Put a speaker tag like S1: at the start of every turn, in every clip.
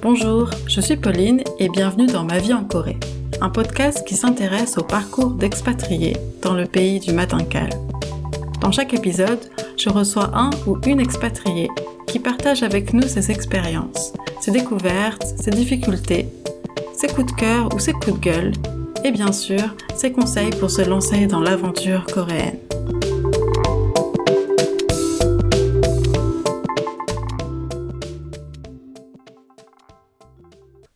S1: Bonjour, je suis Pauline et bienvenue dans Ma vie en Corée, un podcast qui s'intéresse au parcours d'expatriés dans le pays du matin calme. Dans chaque épisode, je reçois un ou une expatriée qui partage avec nous ses expériences, ses découvertes, ses difficultés, ses coups de cœur ou ses coups de gueule, et bien sûr, ses conseils pour se lancer dans l'aventure coréenne.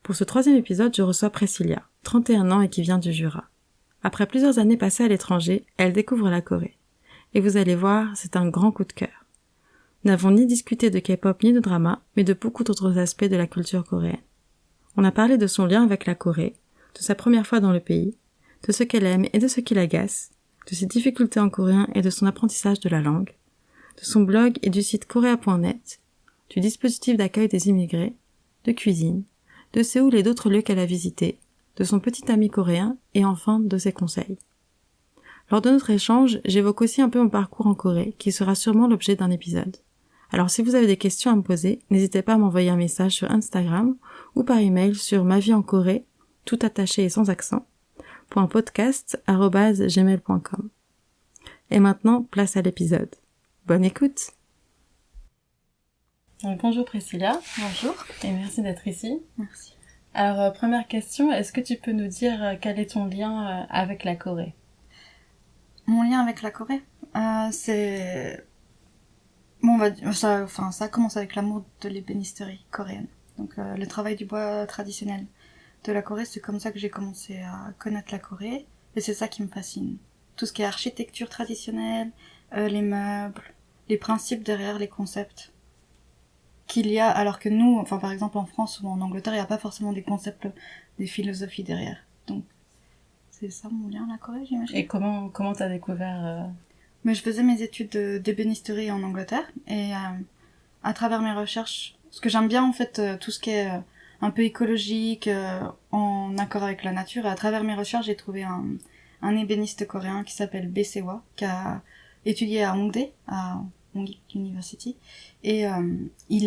S1: Pour ce troisième épisode, je reçois Priscilla, 31 ans et qui vient du Jura. Après plusieurs années passées à l'étranger, elle découvre la Corée. Et vous allez voir, c'est un grand coup de cœur. Nous n'avons ni discuté de K-pop ni de drama, mais de beaucoup d'autres aspects de la culture coréenne. On a parlé de son lien avec la Corée, de sa première fois dans le pays, de ce qu'elle aime et de ce qui l'agace, de ses difficultés en coréen et de son apprentissage de la langue, de son blog et du site korea.net, du dispositif d'accueil des immigrés, de cuisine, de Séoul et d'autres lieux qu'elle a visités, de son petit ami coréen et enfin de ses conseils. Lors de notre échange, j'évoque aussi un peu mon parcours en Corée, qui sera sûrement l'objet d'un épisode. Alors si vous avez des questions à me poser, n'hésitez pas à m'envoyer un message sur Instagram ou par email sur maviehencorée, tout attaché et sans accent, .podcast@gmail.com. Et maintenant, place à l'épisode. Bonne écoute! Donc, bonjour Priscilla.
S2: Bonjour.
S1: Et merci d'être ici.
S2: Merci.
S1: Alors, première question, est-ce que tu peux nous dire quel est ton lien avec la Corée?
S2: Mon lien avec la Corée, c'est... Bon, ça commence avec l'amour de l'ébénisterie coréenne. Donc, le travail du bois traditionnel de la Corée, c'est comme ça que j'ai commencé à connaître la Corée. Et c'est ça qui me fascine. Tout ce qui est architecture traditionnelle, les meubles, les principes derrière les concepts qu'il y a, alors que nous, enfin par exemple en France ou en Angleterre, il n'y a pas forcément des concepts, des philosophies derrière. Donc c'est ça mon lien à la Corée, j'imagine.
S1: Et comment t'as découvert
S2: Mais je faisais mes études d'ébénisterie en Angleterre et à travers mes recherches, parce que j'aime bien en fait tout ce qui est un peu écologique, en accord avec la nature, et à travers mes recherches j'ai trouvé un ébéniste coréen qui s'appelle Bae Se-wa, qui a étudié à Hongdae, à Hongik University, et il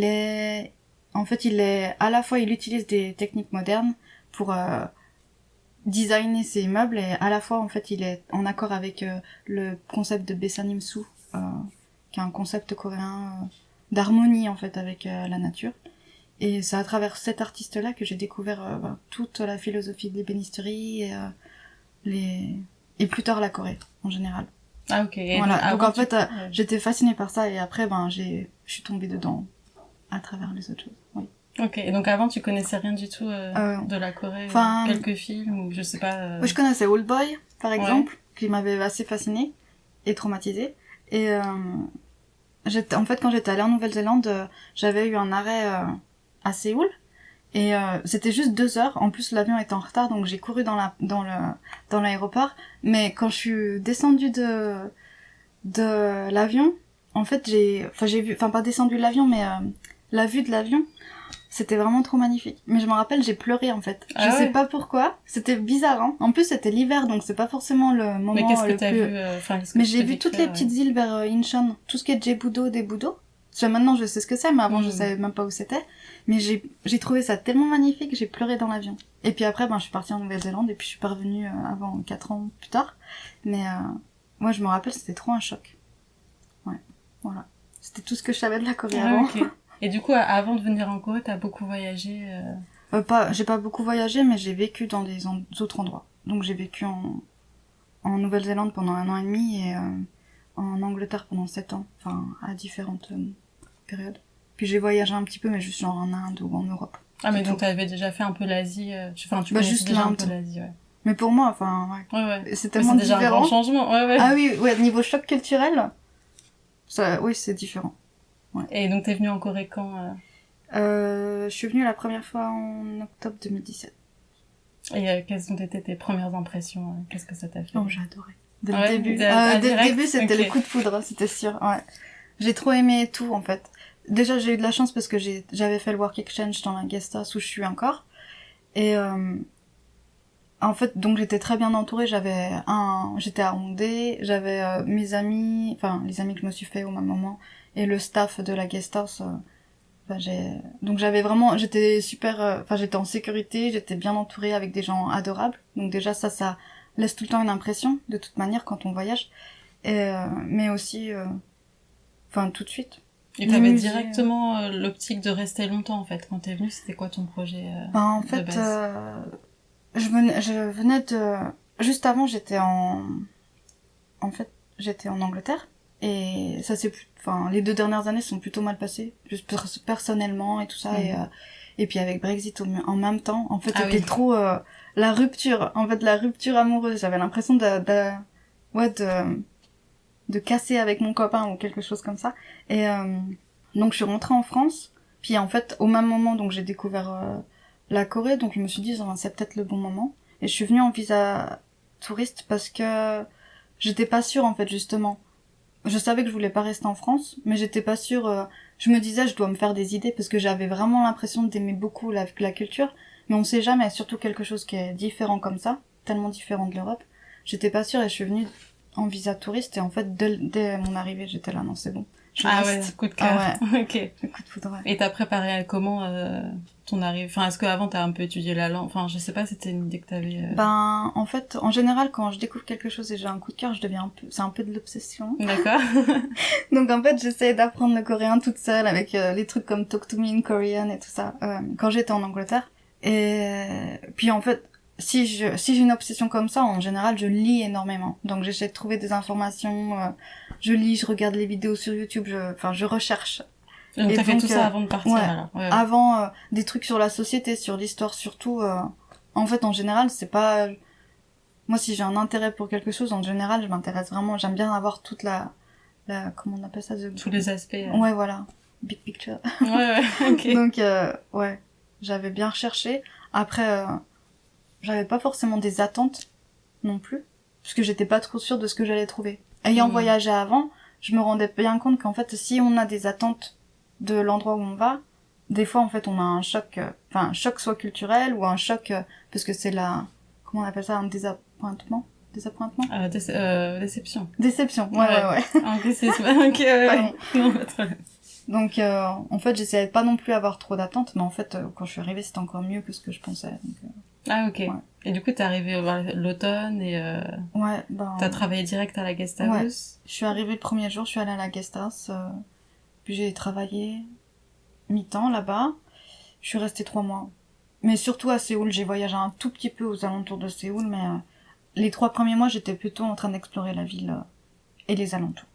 S2: utilise des techniques modernes pour designer ses meubles, et à la fois en fait il est en accord avec le concept de Besanimsu, qui est un concept coréen d'harmonie en fait avec la nature. Et c'est à travers cet artiste-là que j'ai découvert toute la philosophie de l'ébénisterie et plus tard la Corée en général.
S1: Ah ok. Et
S2: voilà. Donc en fait, j'étais fascinée par ça et après, je suis tombée dedans à travers les autres choses. Oui.
S1: Ok. Et donc avant, tu connaissais rien du tout de la Corée, quelques films ou je sais pas.
S2: Oui, je connaissais Old Boy, par exemple, qui m'avait assez fascinée et traumatisée. Et quand j'étais allée en Nouvelle-Zélande, j'avais eu un arrêt à Séoul. Et c'était juste 2 heures. En plus, l'avion était en retard, donc j'ai couru dans l'aéroport. Mais quand je suis descendue de l'avion, en fait, pas descendu de l'avion, mais la vue de l'avion, c'était vraiment trop magnifique. Mais je me rappelle, j'ai pleuré en fait. Je sais pas pourquoi. C'était bizarre, hein. En plus, c'était l'hiver, donc c'est pas forcément le moment.
S1: Mais qu'est-ce que t'as vu
S2: Mais j'ai vu toutes les petites îles vers Incheon, tout ce qui est Jebudo, Daebudo. Maintenant, je sais ce que c'est, mais avant, je savais même pas où c'était. Mais j'ai trouvé ça tellement magnifique, j'ai pleuré dans l'avion. Et puis après, je suis partie en Nouvelle-Zélande, et puis je suis pas revenue avant 4 ans plus tard. Mais moi, je me rappelle, c'était trop un choc. Ouais, voilà. C'était tout ce que je savais de la Corée avant.
S1: Okay. Et du coup, avant de venir en Corée, t'as beaucoup voyagé
S2: J'ai pas beaucoup voyagé, mais j'ai vécu dans des autres endroits. Donc j'ai vécu en Nouvelle-Zélande pendant 1 an et demi, et en Angleterre pendant 7 ans. Enfin, à différentes périodes. Puis j'ai voyagé un petit peu, mais juste genre en Inde ou en Europe.
S1: Ah, mais donc t'avais déjà fait un peu l'Asie, tu connaissais
S2: juste
S1: déjà
S2: l'Inde.
S1: un peu l'Asie, ouais.
S2: Mais pour moi,
S1: ouais.
S2: C'est tellement
S1: déjà
S2: différent.
S1: Un grand changement, ouais.
S2: Ah oui, niveau choc culturel, oui, c'est différent. Ouais.
S1: Et donc t'es venue en Corée quand
S2: Je suis venue la première fois en octobre 2017.
S1: Et quelles ont été tes premières impressions? Qu'est-ce que ça t'a fait?
S2: Oh, j'ai adoré. Dès le début. Dès le début, c'était le coup de foudre, c'était sûr, ouais. J'ai trop aimé tout, en fait. Déjà, j'ai eu de la chance parce que j'avais fait le work exchange dans la guest house où je suis encore. Et en fait, donc j'étais très bien entourée. J'étais à Hongdae, j'avais mes amis, enfin les amis que je me suis fait au même moment, et le staff de la guest house Donc j'étais super, j'étais en sécurité, j'étais bien entourée avec des gens adorables. Donc déjà ça laisse tout le temps une impression, de toute manière, quand on voyage. Mais aussi, tout de suite.
S1: Et t'avais directement l'optique de rester longtemps, en fait. Quand t'es venue, c'était quoi ton projet
S2: en
S1: de
S2: fait,
S1: base
S2: je venais de... Juste avant, j'étais en Angleterre. Et ça les 2 dernières années sont plutôt mal passées, juste personnellement et tout ça. Et puis avec Brexit en même temps, en fait, c'était trop la rupture amoureuse. J'avais l'impression de casser avec mon copain ou quelque chose comme ça. Et donc je suis rentrée en France. Puis en fait, au même moment, donc j'ai découvert la Corée. Donc je me suis dit, c'est peut-être le bon moment. Et je suis venue en visa touriste parce que j'étais pas sûre, en fait, justement. Je savais que je voulais pas rester en France, mais j'étais pas sûre. Je me disais, je dois me faire des idées parce que j'avais vraiment l'impression d'aimer beaucoup la culture. Mais on sait jamais, surtout quelque chose qui est différent comme ça, tellement différent de l'Europe. J'étais pas sûre et je suis venue en visa touriste et en fait, dès mon arrivée, j'étais là, non, c'est bon.
S1: Ouais, coup de cœur.
S2: Ah ouais.
S1: Ok.
S2: Le coup de foudre, ouais.
S1: Et t'as préparé comment ton arrivée? Enfin, est-ce qu'avant t'as un peu étudié la langue? Enfin, je sais pas, c'était une idée que t'avais...
S2: En fait, en général, quand je découvre quelque chose et j'ai un coup de cœur, c'est un peu de l'obsession.
S1: D'accord.
S2: Donc en fait, j'essayais d'apprendre le coréen toute seule avec les trucs comme Talk to Me in Korean et tout ça, quand j'étais en Angleterre. Et puis en fait, si j'ai une obsession comme ça, en général, je lis énormément. Donc j'essaie de trouver des informations, je lis, je regarde les vidéos sur YouTube, je recherche.
S1: Donc t'as fait tout ça avant de partir,
S2: ouais,
S1: alors. Ouais.
S2: Avant, des trucs sur la société, sur l'histoire surtout. En fait, en général, c'est pas... Moi, si j'ai un intérêt pour quelque chose, en général, je m'intéresse vraiment. J'aime bien avoir toute la comment on appelle ça,
S1: tous les aspects.
S2: Ouais, voilà. Big picture.
S1: Ouais, ok.
S2: Donc, ouais. J'avais bien recherché. Après, j'avais pas forcément des attentes non plus. Parce que j'étais pas trop sûre de ce que j'allais trouver. Ayant voyagé avant, je me rendais bien compte qu'en fait, si on a des attentes de l'endroit où on va, des fois, en fait, on a un choc, un choc soit culturel ou un choc, parce que c'est comment on appelle ça, un désappointement?
S1: Déception.
S2: Déception, ouais.
S1: Ok, ouais. Non, pas trop.
S2: Donc, en fait, j'essayais de pas non plus avoir trop d'attentes, mais en fait, quand je suis arrivée, c'était encore mieux que ce que je pensais. Donc,
S1: ah, ok. Ouais. Et du coup, t'es arrivée l'automne et
S2: ouais,
S1: t'as travaillé direct à la guest house?
S2: Ouais. Je suis arrivée le premier jour, je suis allée à la guest house, puis j'ai travaillé mi-temps là-bas. Je suis restée 3 mois. Mais surtout à Séoul, j'ai voyagé un tout petit peu aux alentours de Séoul, mais les 3 premiers mois, j'étais plutôt en train d'explorer la ville et les alentours.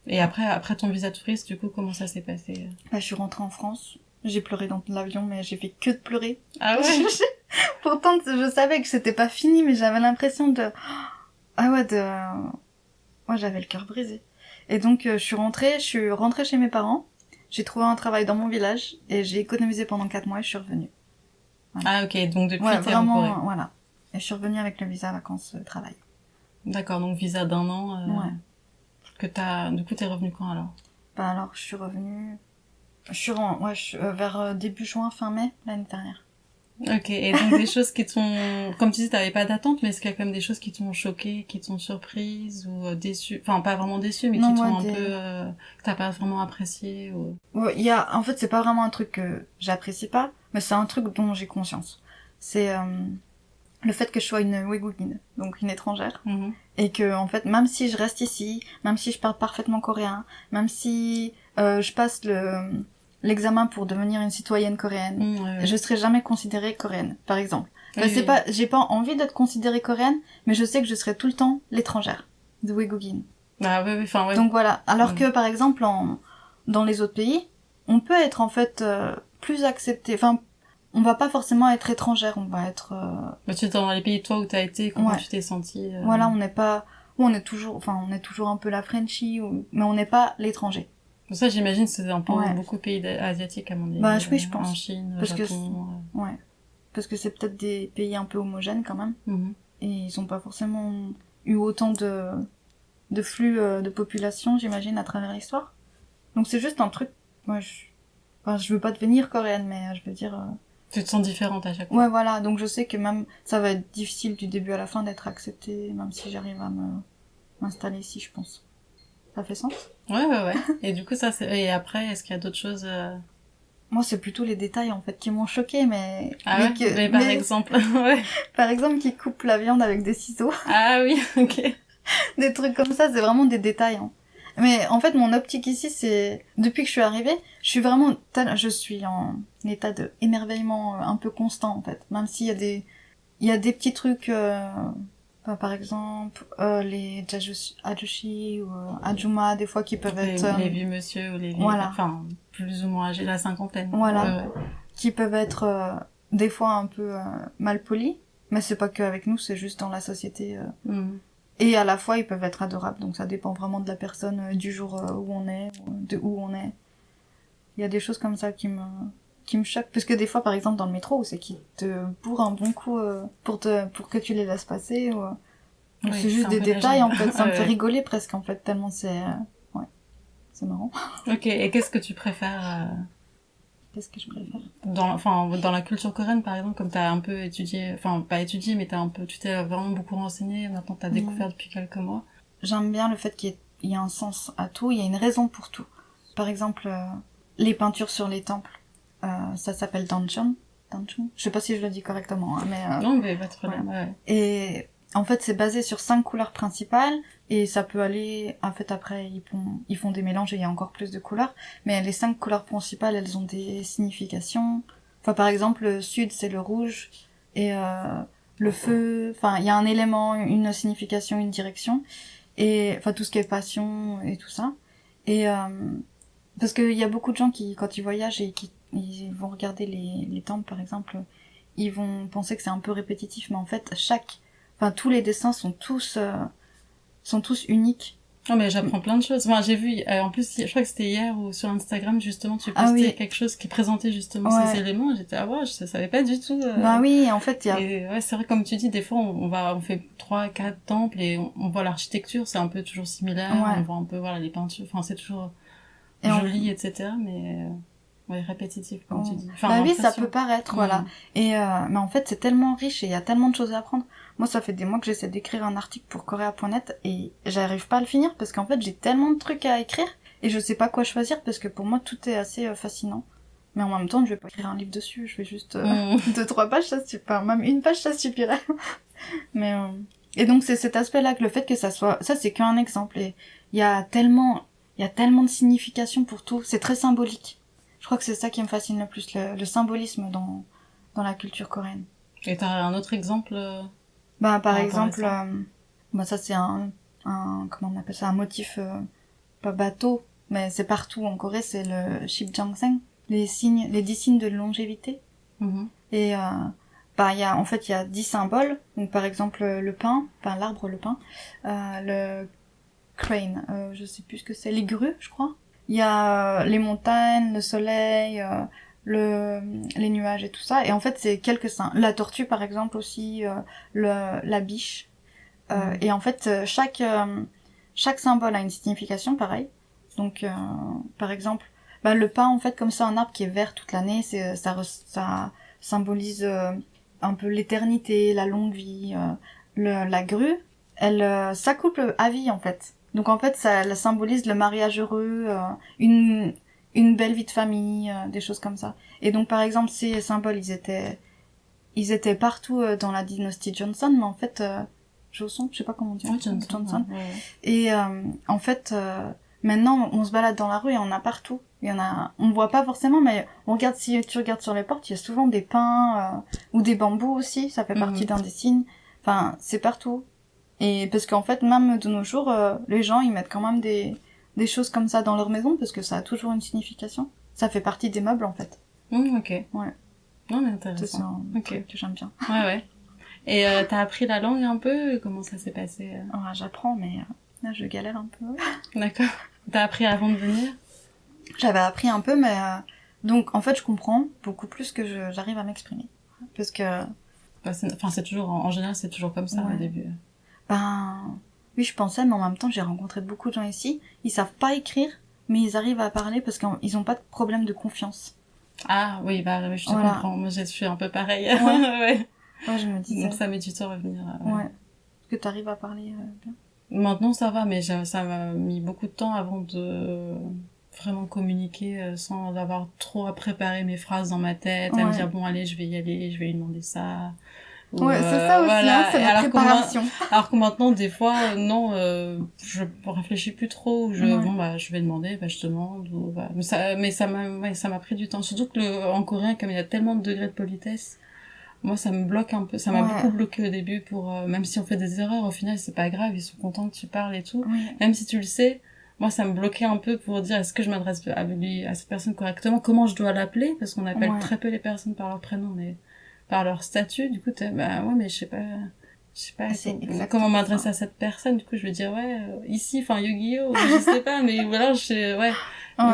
S1: Et après ton visa touriste, du coup, comment ça s'est passé?
S2: Je suis rentrée en France. J'ai pleuré dans l'avion, mais j'ai fait que de pleurer.
S1: Ah ouais?
S2: Pourtant, je savais que c'était pas fini, mais j'avais l'impression de... Moi, j'avais le cœur brisé. Et donc, je suis rentrée chez mes parents. J'ai trouvé un travail dans mon village et j'ai économisé pendant 4 mois et je suis revenue. Voilà.
S1: Ah ok, donc depuis
S2: ouais,
S1: t'es
S2: vraiment,
S1: en Corée.
S2: Voilà. Et je suis revenue avec le visa vacances travail.
S1: D'accord, donc visa d'1 an.
S2: Ouais.
S1: Du coup, t'es revenue quand alors?
S2: Alors, je suis revenue... vers début juin, fin mai, l'année dernière.
S1: Ok, et donc des choses qui t'ont... Comme tu dis, t'avais pas d'attente, mais est-ce qu'il y a quand même des choses qui t'ont choqué, qui t'ont surprise ou déçue? Enfin, pas vraiment déçue, mais qui t'ont un peu... que t'as pas vraiment apprécié ou...
S2: Ouais, en fait, c'est pas vraiment un truc que j'apprécie pas, mais c'est un truc dont j'ai conscience. C'est le fait que je sois une Weguguin, donc une étrangère, et que, en fait, même si je reste ici, même si je parle parfaitement coréen, même si je passe l'examen pour devenir une citoyenne coréenne, je serai jamais considérée coréenne, par exemple. J'ai pas envie d'être considérée coréenne, mais je sais que je serai tout le temps l'étrangère de Weguguin.
S1: Ah oui, enfin ouais.
S2: Donc voilà. Alors que, par exemple, dans les autres pays, on peut être, en fait, plus accepté. Enfin, on va pas forcément être étrangère, on va être...
S1: Mais tu es dans les pays, toi, où t'as été, comment tu t'es sentie
S2: Voilà, on n'est pas... on est toujours un peu la Frenchie, mais on n'est pas l'étranger.
S1: Ça, j'imagine, c'est un peu beaucoup de pays asiatiques, à mon avis.
S2: Oui, je pense.
S1: En Chine,
S2: parce
S1: Japon...
S2: Ouais. Parce que c'est peut-être des pays un peu homogènes, quand même. Et ils ont pas forcément eu autant de flux de population, j'imagine, à travers l'histoire. Donc c'est juste un truc... je veux pas devenir coréenne, mais je veux dire...
S1: Tu te sens différente à chaque fois.
S2: Ouais, voilà. Donc je sais que même ça va être difficile du début à la fin d'être acceptée, même si j'arrive à m'installer ici, je pense. Ça fait sens?
S1: Ouais. Et du coup, et après, est-ce qu'il y a d'autres choses
S2: Moi, c'est plutôt les détails, en fait, qui m'ont choqué, mais...
S1: Ah ouais, mais par exemple, ouais.
S2: Par exemple, qui coupe la viande avec des ciseaux.
S1: Ah oui, ok.
S2: Des trucs comme ça, c'est vraiment des détails, hein. Mais en fait, mon optique ici, c'est... Depuis que je suis arrivée, je suis en état de émerveillement un peu constant, en fait. Même s'il y a il y a des petits trucs... Enfin, par exemple, les Ajushi ou Ajuma, des fois, qui peuvent être...
S1: Les vieux monsieur ou les vieilles...
S2: Voilà.
S1: Enfin, plus ou moins âgés, la cinquantaine.
S2: Voilà.
S1: Ouais.
S2: Qui peuvent être des fois un peu mal polis, mais c'est pas que avec nous, c'est juste dans la société. Et à la fois, ils peuvent être adorables, donc ça dépend vraiment de la personne, du jour où on est, de où on est. Il y a des choses comme ça qui me choquent, parce que des fois, par exemple, dans le métro, c'est qu'ils te bourrent un bon coup pour que tu les laisses passer. Donc c'est juste des détails, en fait. Ça me fait rigoler presque, en fait, tellement c'est c'est marrant.
S1: Ok, et qu'est-ce que tu préfères
S2: Qu'est-ce que je préfère
S1: dans la culture coréenne, par exemple, comme t'as un peu étudié, enfin, pas étudié, mais tu t'es vraiment beaucoup renseigné, maintenant t'as découvert depuis quelques mois.
S2: J'aime bien le fait qu'il y ait un sens à tout, il y a une raison pour tout. Par exemple, les peintures sur les temples, ça s'appelle danchon. Je sais pas si je le dis correctement, hein, mais...
S1: Non, mais pas de problème, ouais.
S2: Et en fait, c'est basé sur 5 couleurs principales, et ça peut aller... En fait, après, ils font des mélanges et il y a encore plus de couleurs, mais les 5 couleurs principales, elles ont des significations. Enfin, par exemple, le sud, c'est le rouge, et le feu... Enfin, il y a un élément, une signification, une direction, et enfin, tout ce qui est passion et tout ça. Et parce qu'il y a beaucoup de gens qui, quand ils voyagent et ils vont regarder les temples, par exemple, ils vont penser que c'est un peu répétitif, mais en fait, tous les dessins sont tous uniques.
S1: Oh, mais j'apprends plein de choses. Enfin, j'ai vu, en plus, je crois que c'était hier ou sur Instagram, justement, tu postais quelque chose qui présentait justement ces éléments. J'étais, je savais pas du tout.
S2: Bah oui, en fait,
S1: Et ouais, c'est vrai, comme tu dis, des fois, on fait 3, 4 temples et on voit l'architecture, c'est un peu toujours similaire. Ouais. On voit un peu, voilà, les peintures. Enfin, c'est toujours joli, etc. Mais, répétitif, comme tu dis. Enfin,
S2: bah oui, ça peut paraître, voilà. Et, mais en fait, c'est tellement riche et il y a tellement de choses à apprendre. Moi, ça fait des mois que j'essaie d'écrire un article pour Korea.net et j'arrive pas à le finir parce qu'en fait, j'ai tellement de trucs à écrire et je sais pas quoi choisir parce que pour moi, tout est assez fascinant. Mais en même temps, je vais pas écrire un livre dessus, je vais juste 2-3 pages, ça suffirait. Même une page, ça suffirait. Mais, et donc, c'est cet aspect-là que le fait que ça c'est qu'un exemple. Et il y a tellement de signification pour tout. C'est très symbolique. Je crois que c'est ça qui me fascine le plus, le symbolisme dans la culture coréenne.
S1: Et t'as un autre exemple
S2: par exemple, ça c'est comment on appelle ça, un motif, pas bateau, mais c'est partout en Corée, c'est le Shipjangseung, les 10 signes de longévité. Et il y a 10 symboles. Donc par exemple le pin, l'arbre, le pin, le crane, je sais plus ce que c'est, les grues, je crois. Il y a les montagnes, le soleil, les nuages et tout ça. Et en fait, c'est quelques saints. La tortue, par exemple, aussi, la biche. Et en fait, chaque symbole a une signification, pareil. Donc, par exemple, le pin, en fait, comme c'est un arbre qui est vert toute l'année, ça symbolise un peu l'éternité, la longue vie. La grue, ça couple à vie, en fait. Donc en fait, ça symbolise le mariage heureux, une belle vie de famille, des choses comme ça. Et donc par exemple, ces symboles, ils étaient partout dans la dynastie Johnson, mais en fait, Joseon, je sais pas comment on dit. Johnson. Ouais. Et en fait, maintenant, on se balade dans la rue et on a partout. On voit pas forcément, mais si tu regardes sur les portes, il y a souvent des pins ou des bambous aussi. Ça fait partie d'un des signes. Enfin, c'est partout. Et parce qu'en fait, même de nos jours, les gens, ils mettent quand même des choses comme ça dans leur maison parce que ça a toujours une signification. Ça fait partie des meubles, en fait.
S1: Ok.
S2: Ouais.
S1: Non, mais intéressant.
S2: C'est un truc que j'aime bien.
S1: Ouais. Et t'as appris la langue un peu? Comment ça s'est passé?
S2: J'apprends, mais là, je galère un peu.
S1: D'accord. T'as appris avant de venir?
S2: J'avais appris un peu, mais... donc, en fait, je comprends beaucoup plus que j'arrive à m'exprimer. Parce que...
S1: c'est toujours... En général, c'est toujours comme ça, au début.
S2: Oui, je pensais, mais en même temps, j'ai rencontré beaucoup de gens ici. Ils savent pas écrire, mais ils arrivent à parler parce qu'ils ont pas de problème de confiance.
S1: Ah, oui, je te comprends. Moi, je suis un peu pareil.
S2: Ouais, je me disais.
S1: Donc, ça met du temps à revenir.
S2: Ouais. Est-ce que t'arrives à parler bien?
S1: Maintenant, ça va, mais ça m'a mis beaucoup de temps avant
S3: vraiment communiquer sans avoir trop à préparer mes phrases dans ma tête, à me dire bon allez je vais y aller, je vais lui demander ça. Ou,
S2: Ouais, c'est ça aussi,
S3: voilà.
S2: hein, c'est la préparation.
S3: Alors que maintenant, des fois, non, je réfléchis plus trop. Bon, bah, je vais demander, bah, je demande. Ou, bah, mais ça m'a pris du temps. Surtout que en coréen, comme il y a tellement de degrés de politesse, moi, ça me bloque un peu. Ça m'a beaucoup bloqué au début même si on fait des erreurs, au final, c'est pas grave. Ils sont contents que tu parles et tout. Même si tu le sais. Moi, ça me bloquait un peu pour dire est-ce que je m'adresse à cette personne correctement, comment je dois l'appeler, parce qu'on appelle très peu les personnes par leur prénom, mais par leur statut. Du coup, bah ouais, mais je sais pas comment m'adresser à cette personne. Du coup, je vais dire ici, enfin Yu-Gi-Oh, je sais pas, mais voilà,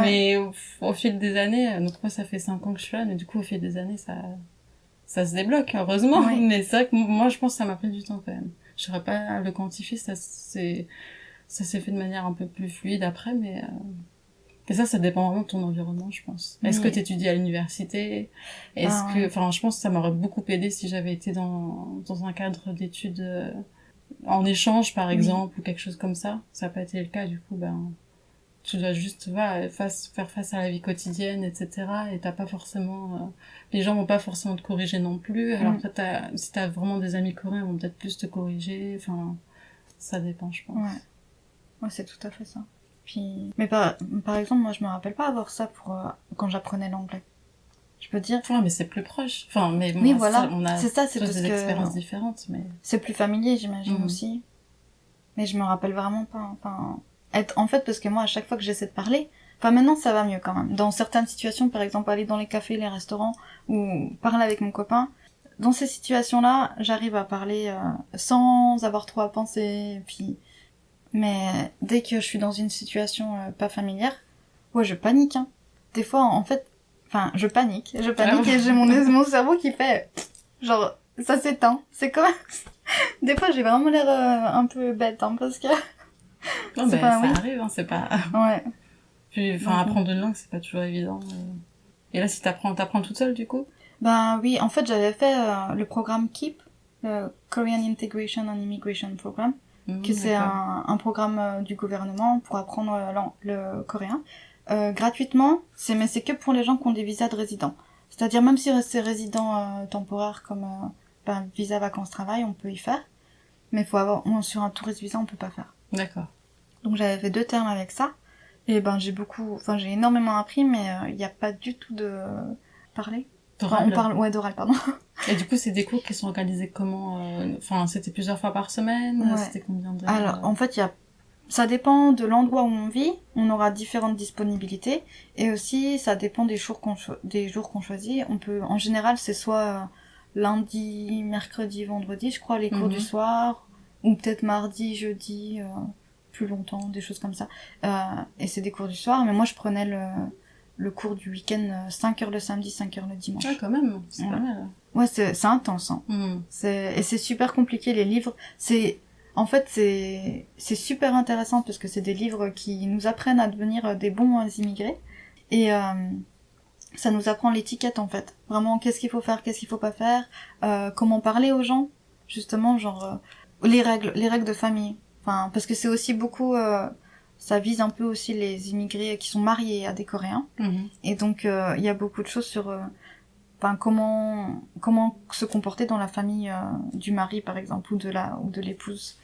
S3: mais au fil des années, donc moi ça fait 5 ans que je suis là, mais du coup au fil des années ça se débloque, heureusement. Mais c'est vrai que moi je pense que ça m'a pris du temps quand même. Je saurais pas le quantifier, ça s'est fait de manière un peu plus fluide après, mais et ça dépend vraiment de ton environnement, je pense. Est-ce que t'étudies à l'université? Enfin, je pense que ça m'aurait beaucoup aidé si j'avais été dans un cadre d'études en échange, par exemple, ou quelque chose comme ça. Ça n'a pas été le cas, du coup, ben, tu dois juste, faire face à la vie quotidienne, etc. Et t'as pas forcément, les gens vont pas forcément te corriger non plus. Alors que si t'as vraiment des amis coréens, ils vont peut-être plus te corriger. Enfin, ça dépend, je pense.
S2: Ouais, c'est tout à fait ça. Puis, mais par exemple, moi, je me rappelle pas avoir ça pour quand j'apprenais l'anglais. Je peux dire.
S3: Ouais, mais c'est plus proche. Enfin, mais bon,
S2: oui, voilà.
S3: on a
S2: c'est ça, c'est
S3: tous
S2: parce
S3: des
S2: que
S3: expériences différentes, mais
S2: c'est plus familier, j'imagine aussi. Mais je me rappelle vraiment pas. Enfin, en fait, parce que moi, à chaque fois que j'essaie de parler, enfin, maintenant, ça va mieux quand même. Dans certaines situations, par exemple, aller dans les cafés, les restaurants, ou parler avec mon copain. Dans ces situations-là, j'arrive à parler sans avoir trop à penser, puis. Mais dès que je suis dans une situation pas familière, ouais, je panique, hein. Des fois, en fait, enfin, je panique et j'ai mon cerveau qui fait, genre, ça s'éteint. C'est comme, des fois, j'ai vraiment l'air un peu bête, hein, parce que...
S3: non, ça arrive, hein, c'est pas...
S2: Ouais.
S3: Puis, enfin, apprendre une langue, c'est pas toujours évident. Et là, si t'apprends toute seule, du coup?
S2: Ben oui, en fait, j'avais fait le programme KEEP, le Korean Integration and Immigration Program, que c'est un programme du gouvernement pour apprendre le coréen. Gratuitement, mais c'est que pour les gens qui ont des visas de résidents. C'est-à-dire, même si c'est résident temporaire comme visa vacances-travail, on peut y faire. Mais sur un touriste visa, on peut pas faire.
S3: D'accord.
S2: Donc j'avais fait 2 termes avec ça. Et j'ai énormément appris, mais il n'y a pas du tout de parler. D'oral, pardon.
S3: Et du coup, c'est des cours qui sont organisés comment? Enfin, c'était plusieurs fois par semaine? C'était combien d'heures?
S2: Alors, en fait, ça dépend de l'endroit où on vit. On aura différentes disponibilités. Et aussi, ça dépend des jours qu'on choisit. En général, c'est soit lundi, mercredi, vendredi, je crois, les cours du soir. Ou peut-être mardi, jeudi, plus longtemps, des choses comme ça. Et c'est des cours du soir. Mais moi, je prenais le cours du week-end, 5 heures le samedi, 5 heures le dimanche.
S3: Ah, quand même, c'est pas mal.
S2: Ouais, c'est intense, hein. Et c'est super compliqué, les livres. En fait, c'est super intéressant parce que c'est des livres qui nous apprennent à devenir des bons immigrés. Et ça nous apprend l'étiquette, en fait. Vraiment, qu'est-ce qu'il faut faire, qu'est-ce qu'il faut pas faire, comment parler aux gens, justement, genre, les règles de famille. Enfin, parce que c'est aussi beaucoup... ça vise un peu aussi les immigrés qui sont mariés à des Coréens. Et donc, il y a beaucoup de choses sur... comment se comporter dans la famille du mari, par exemple, ou de l'épouse.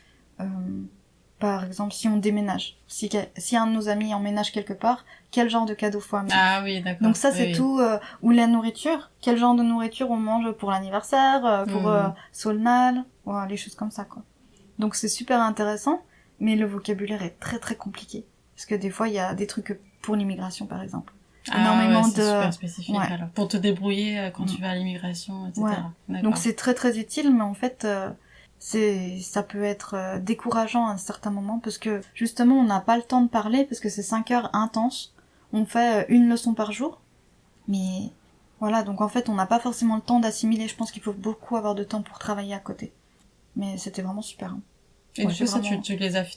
S2: Par exemple, si on déménage. Si un de nos amis emménage quelque part, quel genre de cadeau faut amener.
S3: Ah oui, d'accord.
S2: Donc ça, c'est tout. Ou la nourriture. Quel genre de nourriture on mange pour l'anniversaire, pour Solnal, voilà, les choses comme ça, quoi. Donc c'est super intéressant, mais le vocabulaire est très très compliqué. Parce que des fois, il y a des trucs pour l'immigration, par exemple.
S3: Énormément c'est super spécifique, alors. Pour te débrouiller quand tu vas à l'immigration, etc.
S2: Ouais. Donc c'est très très utile, mais en fait, ça peut être décourageant à un certain moment, parce que justement, on n'a pas le temps de parler, parce que c'est 5 heures intenses. On fait une leçon par jour. Mais voilà, donc en fait, on n'a pas forcément le temps d'assimiler. Je pense qu'il faut beaucoup avoir de temps pour travailler à côté. Mais c'était vraiment super. Hein.
S3: Et du coup, ça,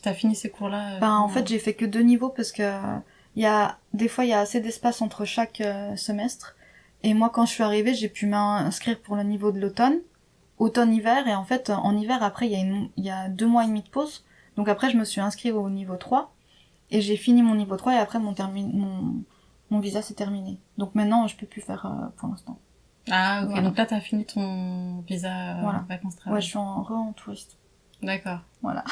S3: t'as fini ces cours-là
S2: en fait, j'ai fait que 2 niveaux, parce que des fois, il y a assez d'espace entre chaque semestre. Et moi, quand je suis arrivée, j'ai pu m'inscrire pour le niveau de l'automne. Automne-hiver. Et en fait, en hiver, après, il y a 2 mois et demi de pause. Donc après, je me suis inscrite au niveau 3. Et j'ai fini mon niveau 3 et après mon visa s'est terminé. Donc maintenant, je peux plus faire pour l'instant.
S3: Ah, ok.
S2: Voilà.
S3: Donc là, t'as fini ton visa
S2: Voilà.
S3: vacances-travail.
S2: Ouais, je suis en touriste.
S3: D'accord.
S2: Voilà.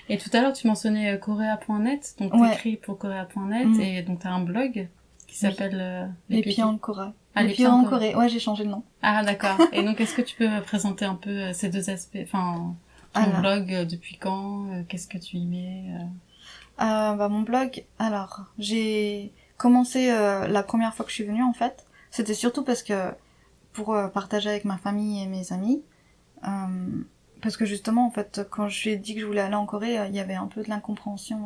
S3: Et tout à l'heure, tu mentionnais Korea.net. Donc t'écris pour Korea.net et donc t'as un blog qui s'appelle
S2: Les Pieds en Corée.
S3: Ah,
S2: les Pieds en Corée. Ouais, j'ai changé le nom.
S3: Ah, d'accord. Et donc, est-ce que tu peux présenter un peu ces deux aspects, enfin, ton blog, depuis quand, qu'est-ce que tu y mets
S2: Mon blog, alors, j'ai commencé la première fois que je suis venue, en fait. C'était surtout parce que, pour partager avec ma famille et mes amis, parce que justement, en fait, quand je lui ai dit que je voulais aller en Corée, il y avait un peu de l'incompréhension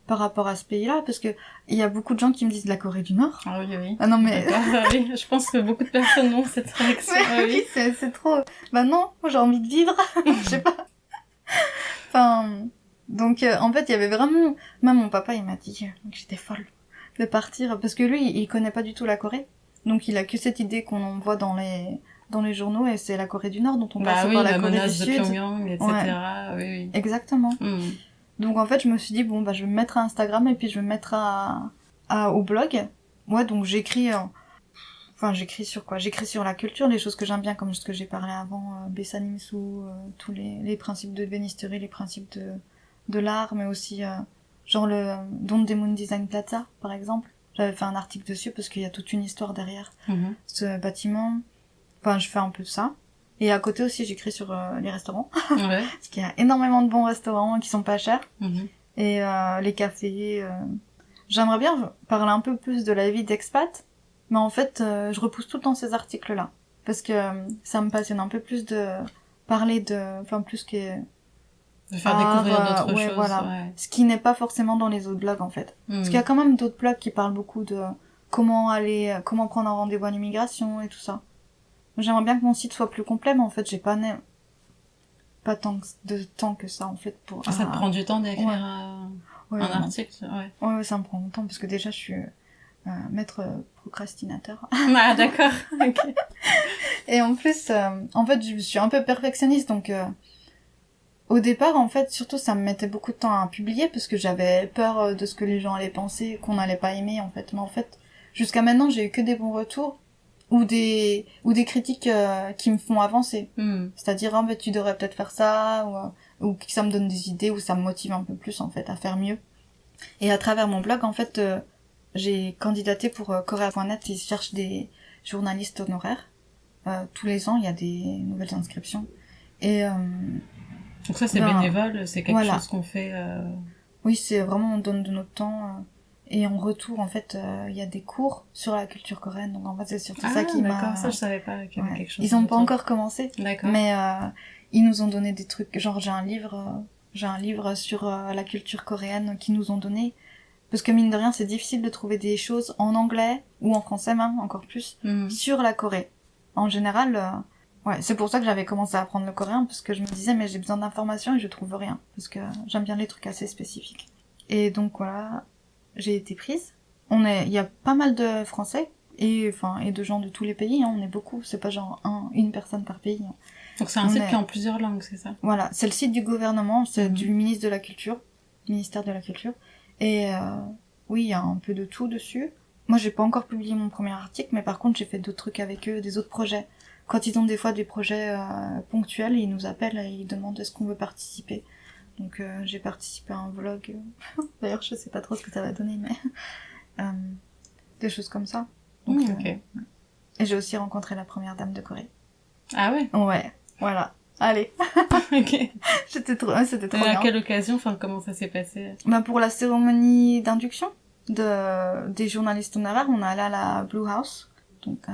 S2: par rapport à ce pays-là, parce que il y a beaucoup de gens qui me disent de la Corée du Nord.
S3: Ah oui, oui.
S2: Ah non, mais...
S3: oui, je pense que beaucoup de personnes ont cette réaction.
S2: Mais oui, c'est trop... Bah non, moi j'ai envie de vivre, je sais pas. Enfin... Donc, en fait, il y avait vraiment... Même mon papa, il m'a dit que j'étais folle de partir, parce que lui, il connaît pas du tout la Corée. Donc, il a que cette idée qu'on en voit dans les journaux, et c'est la Corée du Nord dont on passe par la Corée du Sud.
S3: La menace de Pyongyang, etc.
S2: Ouais.
S3: Oui, oui.
S2: Exactement. Donc, en fait, je me suis dit, bon, bah, je vais me mettre à Instagram, et puis je vais me mettre au blog. Ouais, donc j'écris... Enfin, j'écris sur quoi? J'écris sur la culture, les choses que j'aime bien, comme ce que j'ai parlé avant, Bessanimsu, tous les principes de bénisterie, les principes de l'art, mais aussi genre le Dondaemun Design Plaza, par exemple. J'avais fait un article dessus parce qu'il y a toute une histoire derrière ce bâtiment. Enfin, je fais un peu de ça. Et à côté aussi, j'écris sur les restaurants.
S3: Ouais.
S2: Parce qu'il y a énormément de bons restaurants qui sont pas chers. Et les cafés. J'aimerais bien parler un peu plus de la vie d'expat. Mais en fait, je repousse tout le temps ces articles-là. Parce que ça me passionne un peu plus de parler de... Enfin, plus que...
S3: De faire découvrir d'autres choses.
S2: Voilà. Ouais. Ce qui n'est pas forcément dans les autres blogs, en fait. Parce qu'il y a quand même d'autres blogs qui parlent beaucoup de comment prendre un rendez-vous à l'immigration et tout ça. J'aimerais bien que mon site soit plus complet, mais en fait, j'ai pas tant de temps que ça, en fait, pour...
S3: Ça te prend du temps d'écrire un article?
S2: Ouais, ça me prend longtemps, parce que déjà, je suis... maître procrastinateur.
S3: Ah, d'accord. Okay.
S2: Et en plus, en fait, je suis un peu perfectionniste, donc au départ, en fait, surtout, ça me mettait beaucoup de temps à publier, parce que j'avais peur de ce que les gens allaient penser, qu'on n'allait pas aimer, en fait. Mais en fait, jusqu'à maintenant, j'ai eu que des bons retours, ou des critiques qui me font avancer. C'est-à-dire, en fait, tu devrais peut-être faire ça, ou que ça me donne des idées, ou ça me motive un peu plus, en fait, à faire mieux. Et à travers mon blog, en fait... j'ai candidaté pour Korea.net, ils cherchent des journalistes honoraires. Tous les ans, il y a des nouvelles inscriptions. Et
S3: donc ça, c'est bénévole, c'est quelque chose qu'on fait...
S2: Oui, c'est vraiment, on donne de notre temps. Et en retour, en fait, il y a des cours sur la culture coréenne. Donc en fait, c'est surtout ça qui m'a...
S3: d'accord, ça je savais pas qu'il y avait quelque chose.
S2: Ils ont pas encore commencé.
S3: D'accord.
S2: Mais ils nous ont donné des trucs, genre j'ai un livre sur la culture coréenne qu'ils nous ont donné. Parce que mine de rien, c'est difficile de trouver des choses en anglais, ou en français même, encore plus, sur la Corée. En général, c'est pour ça que j'avais commencé à apprendre le coréen, parce que je me disais, mais j'ai besoin d'informations et je trouve rien. Parce que j'aime bien les trucs assez spécifiques. Et donc voilà, j'ai été prise. Il y a pas mal de Français, et de gens de tous les pays, hein, on est beaucoup, c'est pas genre une personne par pays. Hein.
S3: Donc c'est un site qui est en plusieurs langues, c'est ça?
S2: Voilà, c'est le site du gouvernement, c'est du ministre de la Culture, ministère de la Culture. Et oui, il y a un peu de tout dessus. Moi, j'ai pas encore publié mon premier article, mais par contre, j'ai fait d'autres trucs avec eux, des autres projets. Quand ils ont des fois des projets ponctuels, ils nous appellent et ils demandent est-ce qu'on veut participer. Donc, j'ai participé à un vlog. D'ailleurs, je sais pas trop ce que ça va donner, mais des choses comme ça. Donc,
S3: ok.
S2: Et j'ai aussi rencontré la première dame de Corée.
S3: Ah ouais?
S2: Ouais, voilà. Allez.
S3: Ok.
S2: C'était trop bien.
S3: À quelle occasion, comment ça s'est passé?
S2: Pour la cérémonie d'induction des journalistes honoraires, on est allé à la Blue House. Donc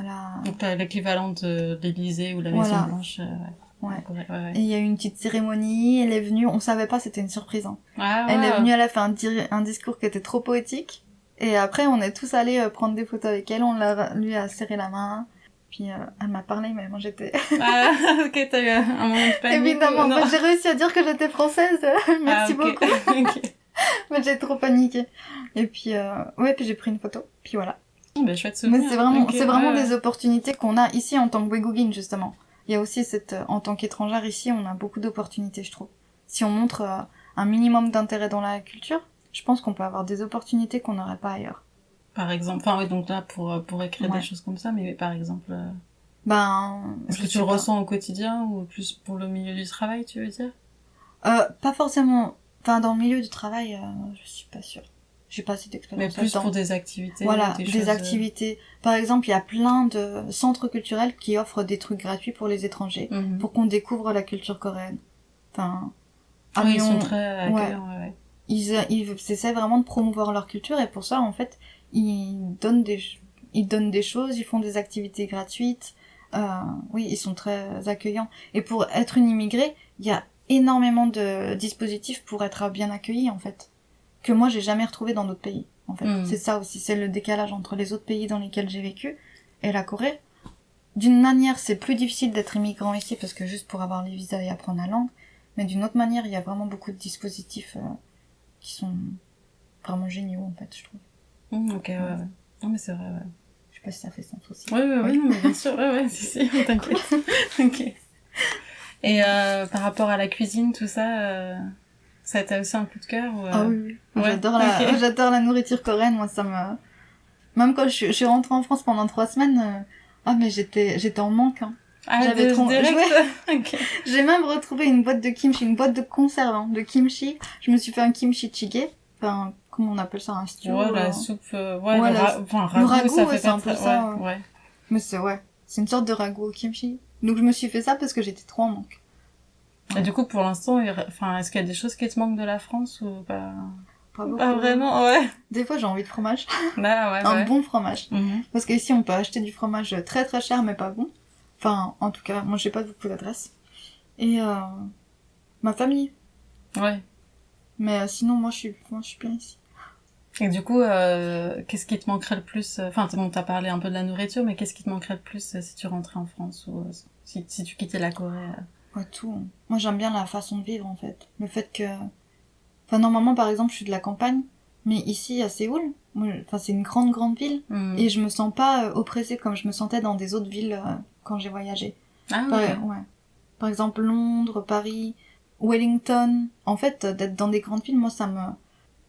S3: l'équivalent de l'Élysée ou la Maison Blanche.
S2: Ouais. Et il y a eu une petite cérémonie, elle est venue, on savait pas, c'était une surprise. Hein.
S3: Ah, ouais.
S2: Elle est venue, elle a fait un discours qui était trop poétique. Et après, on est tous allés prendre des photos avec elle, lui a serré la main. Puis elle m'a parlé, mais moi j'étais...
S3: Ah, ok, t'as eu un moment de panique.
S2: Évidemment, j'ai réussi à dire que j'étais française, merci beaucoup.
S3: Okay.
S2: Mais j'ai trop paniqué. Et puis, puis j'ai pris une photo, puis voilà.
S3: Ben, chouette souvenir.
S2: Mais c'est vraiment des opportunités qu'on a ici en tant que Wegoogin, justement. Il y a aussi en tant qu'étrangère ici, on a beaucoup d'opportunités, je trouve. Si on montre un minimum d'intérêt dans la culture, je pense qu'on peut avoir des opportunités qu'on n'aurait pas ailleurs.
S3: Par exemple, enfin, oui, donc là, pour écrire
S2: Ouais.
S3: des choses comme ça, mais par exemple, est-ce
S2: Je
S3: que tu
S2: sais
S3: le
S2: pas.
S3: ressens au quotidien ou plus pour le milieu du travail, tu veux dire?
S2: Pas forcément, enfin, dans le milieu du travail, je suis pas sûre. J'ai pas assez
S3: Mais
S2: d'expérience
S3: plus
S2: là-dedans.
S3: pour des activités,
S2: Voilà,
S3: des
S2: des
S3: choses...
S2: activités. Par exemple, il y a plein de centres culturels qui offrent des trucs gratuits pour les étrangers,
S3: Mhm.
S2: pour qu'on découvre la culture coréenne. Enfin, à
S3: Oui, ils sont
S2: Lyon,
S3: très
S2: ouais,
S3: accueillants, ouais.
S2: ils essaient vraiment de promouvoir leur culture et pour ça, en fait, ils donnent des choses, ils font des activités gratuites. Oui, ils sont très accueillants. Et pour être une immigrée, il y a énormément de dispositifs pour être bien accueilli, en fait, que moi j'ai jamais retrouvé dans d'autres pays. En fait,
S3: Mhm.
S2: c'est ça aussi, c'est le décalage entre les autres pays dans lesquels j'ai vécu et la Corée. D'une manière, c'est plus difficile d'être immigrant ici parce que juste pour avoir les visas et apprendre la langue, mais d'une autre manière, il y a vraiment beaucoup de dispositifs qui sont vraiment géniaux en fait, je trouve.
S3: Mhm, ok, ouais, ouais. Non, mais c'est vrai, ouais.
S2: Je sais pas si ça fait sens aussi.
S3: Oui, oui, oui,
S2: Oui.
S3: non, mais bien sûr, ouais, ouais, si, t'inquiète. Ok. Et par rapport à la cuisine, tout ça, ça t'a aussi un coup de cœur ou
S2: Ah oui, oui.
S3: Ouais, ok.
S2: J'adore la nourriture coréenne, moi ça me... Même quand je suis rentrée en France pendant 3 semaines, ah mais j'étais en manque, hein.
S3: Ah,
S2: J'avais trop...
S3: direct.
S2: Ouais.
S3: Ok.
S2: J'ai même retrouvé une boîte de kimchi, une boîte de conserve, hein, de kimchi. Je me suis fait un kimchi jjigae. Enfin, comment on appelle ça, un stew
S3: Ouais, la soupe, ouais,
S2: Ouais,
S3: enfin,
S2: le
S3: ragoût,
S2: ragoût,
S3: ça
S2: ouais,
S3: fait
S2: c'est
S3: pas
S2: un peu
S3: très...
S2: ça.
S3: Ouais, ouais.
S2: Mais ouais, c'est une sorte de ragoût au kimchi. Donc je me suis fait ça parce que j'étais trop en manque.
S3: Et
S2: Ouais.
S3: du coup, pour l'instant, enfin, est-ce qu'il y a des choses qui te manquent de la France ou pas?
S2: Pas
S3: Pas
S2: beaucoup.
S3: vraiment, ouais.
S2: Des fois, j'ai envie de fromage.
S3: Là, ouais,
S2: Un
S3: ouais.
S2: bon fromage.
S3: Mhm.
S2: Parce qu'ici, on peut acheter du fromage très très cher, mais pas bon. Enfin, en tout cas, moi, j'ai pas beaucoup d'adresses. Et ma famille.
S3: Ouais.
S2: Mais sinon, moi, je suis bien ici.
S3: Et du coup, qu'est-ce qui te manquerait le plus? Enfin, bon, t'as parlé un peu de la nourriture, mais qu'est-ce qui te manquerait le plus si tu rentrais en France ou si tu quittais la Corée?
S2: Ouais, tout. Moi, j'aime bien la façon de vivre, en fait. Le fait que... Enfin, normalement, par exemple, je suis de la campagne. Mais ici, à Séoul, enfin, c'est une grande, grande ville.
S3: Mhm.
S2: Et je me sens pas oppressée comme je me sentais dans des autres villes quand j'ai voyagé.
S3: Ah, ok.
S2: Ouais. Par exemple, Londres, Paris, Wellington. En fait, d'être dans des grandes villes, moi, ça me...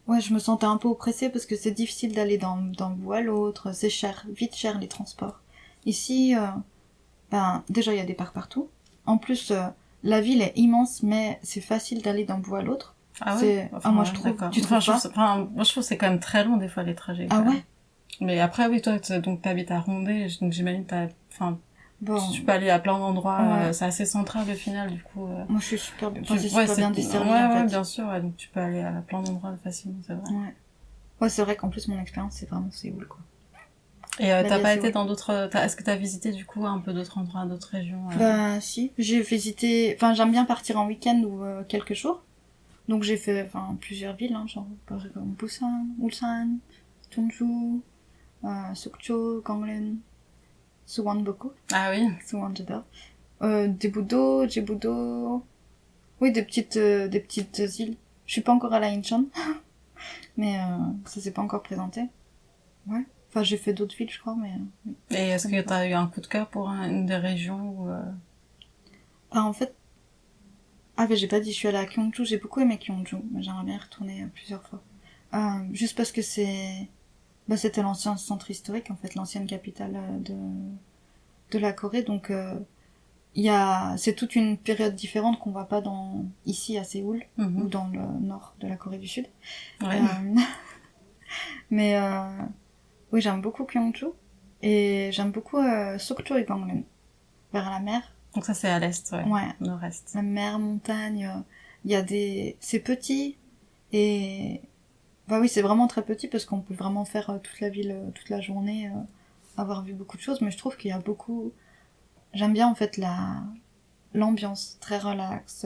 S2: Ouais, je me sentais un peu oppressée parce que c'est difficile d'aller d'un bout à l'autre. C'est cher, vite cher, les transports. Ici, déjà, il y a des parcs partout. En plus, la ville est immense, mais c'est facile d'aller d'un bout à l'autre.
S3: Ah ouais? Enfin,
S2: moi,
S3: ouais,
S2: je trouve.
S3: d'accord.
S2: Tu
S3: Enfin,
S2: trouves pas?
S3: moi, je trouve que c'est quand même très long, des fois, les trajets,
S2: Ah
S3: quand même.
S2: ouais?
S3: Mais après, oui, toi, donc, t'habites à Rondé, donc j'imagine enfin,
S2: Bon,
S3: tu peux aller à plein d'endroits,
S2: ouais.
S3: c'est assez central, au final, du coup.
S2: Moi, je suis super bien,
S3: Tu...
S2: c'est
S3: Ouais,
S2: super bien desservi,
S3: ouais,
S2: en
S3: ouais,
S2: fait.
S3: bien sûr, ouais, donc tu peux aller à plein d'endroits facilement, c'est vrai.
S2: Ouais. Ouais, c'est vrai qu'en plus, mon expérience, c'est vraiment Séoul, quoi.
S3: Et
S2: La
S3: t'as
S2: vie à
S3: pas été
S2: Séoul.
S3: dans d'autres... Est-ce que t'as visité, du coup, un peu d'autres endroits, d'autres régions
S2: Si, j'ai visité... Enfin, j'aime bien partir en week-end ou quelques jours. Donc, j'ai fait plusieurs villes, hein, genre, par exemple, Busan, Ulsan, Jeonju, Sokcho, Gangneung, Suwon-boku.
S3: Ah oui?
S2: Suwon, j'adore. Daebudo, Jebudo... Oui, des petites îles. Je suis pas encore allée à Incheon, mais ça s'est pas encore présenté. Ouais. Enfin, j'ai fait d'autres villes, je crois, mais... oui.
S3: Et est-ce que t'as eu un coup de cœur pour une des régions ou
S2: En fait... Ah, mais j'ai pas dit, je suis allée à Gyeongju, j'ai beaucoup aimé Gyeongju, mais j'aimerais bien y retourner plusieurs fois. Juste parce que c'était l'ancien centre historique, en fait, l'ancienne capitale de la Corée, donc c'est toute une période différente qu'on voit pas ici à Séoul, ou dans le nord de la Corée du Sud.
S3: Ouais.
S2: Mais oui, j'aime beaucoup Gyeongju, et j'aime beaucoup Sokcho et Gangneung, vers la mer.
S3: Donc ça, c'est à l'est, ouais.
S2: Ouais.
S3: Nord-est.
S2: La mer, montagne, il y a c'est petit, et bah oui, c'est vraiment très petit parce qu'on peut vraiment faire toute la ville, toute la journée, avoir vu beaucoup de choses, mais je trouve qu'il y a beaucoup... J'aime bien en fait l'ambiance, très relax,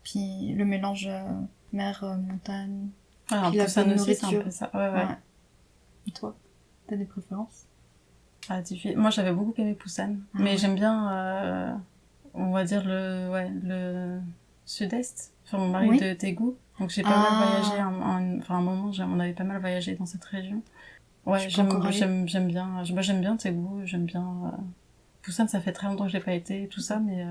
S2: puis le mélange mer, montagne,
S3: Ouais, un
S2: puis
S3: peu
S2: la
S3: ça
S2: bonne
S3: aussi, c'est un
S2: nourriture.
S3: peu ça. Ouais, ouais.
S2: Ouais. Et toi, t'as des préférences?
S3: Ah, moi, j'avais beaucoup aimé Busan. Mais
S2: ouais.
S3: j'aime bien, on va dire, le sud-est. Enfin, mon mari
S2: Oui.
S3: de Daegu. Donc, j'ai pas mal voyagé. Enfin, un moment, on avait pas mal voyagé dans cette région. Ouais, j'aime bien. Moi, j'aime bien Daegu. J'aime bien... Busan, ça fait très longtemps que j'ai pas été et tout ça, mais...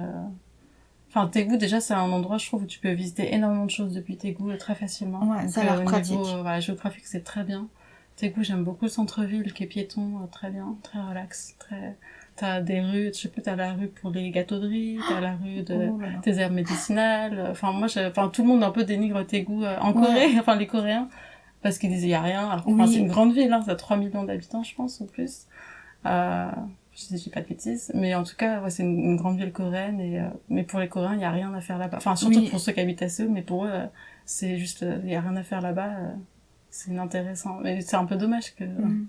S3: Enfin, Daegu, déjà, c'est un endroit, je trouve, où tu peux visiter énormément de choses depuis Daegu très facilement.
S2: Ouais,
S3: donc,
S2: ça a l'air
S3: au
S2: pratique.
S3: niveau géographique, c'est très bien. Daegu, j'aime beaucoup le centre-ville qui est piéton, très bien, très relax, très... T'as des rues, je sais plus, t'as la rue pour les gâteaux de riz, t'as la rue de tes herbes médicinales. Enfin, moi, tout le monde un peu dénigre Daegu en Corée, enfin, les Coréens, parce qu'ils disaient y a rien. Alors, c'est une grande ville, hein, ça a 3 millions d'habitants, je pense, ou plus. Je dis pas de bêtises, mais en tout cas, c'est une grande ville coréenne mais pour les Coréens, il y a rien à faire là-bas. Enfin, surtout pour ceux qui habitent à Séoul, mais pour eux, c'est juste, il y a rien à faire là-bas. C'est inintéressant. Mais c'est un peu dommage que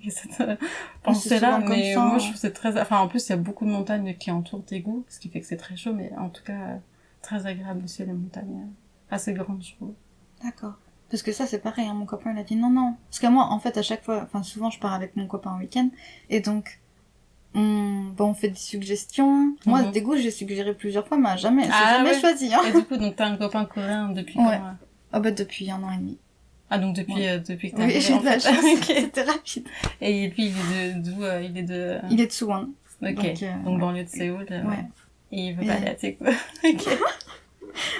S3: cette pensée-là, mais ça, moi, je trouve que c'est très... Enfin, en plus, il y a beaucoup de montagnes qui entourent Daegu, ce qui fait que c'est très chaud, mais en tout cas, très agréable aussi, les montagnes assez grandes, je trouve.
S2: D'accord. Parce que ça, c'est pareil, hein, mon copain, il a dit non. Parce que moi, en fait, à chaque fois, enfin, souvent, je pars avec mon copain en week-end, et donc, on fait des suggestions. Moi, Daegu, j'ai suggéré plusieurs fois, mais jamais choisi, hein.
S3: Et du coup, donc, t'as un copain coréen depuis quand?
S2: Ah bah, depuis 1 an et demi.
S3: Ah, donc depuis que t'as
S2: arrivé, j'ai de la chance. C'était rapide.
S3: Et puis, il est d'où? Il est de
S2: Suwon.
S3: Ok. Donc, banlieue de Séoul. Et il veut pas aller à Daegu.
S2: Ok.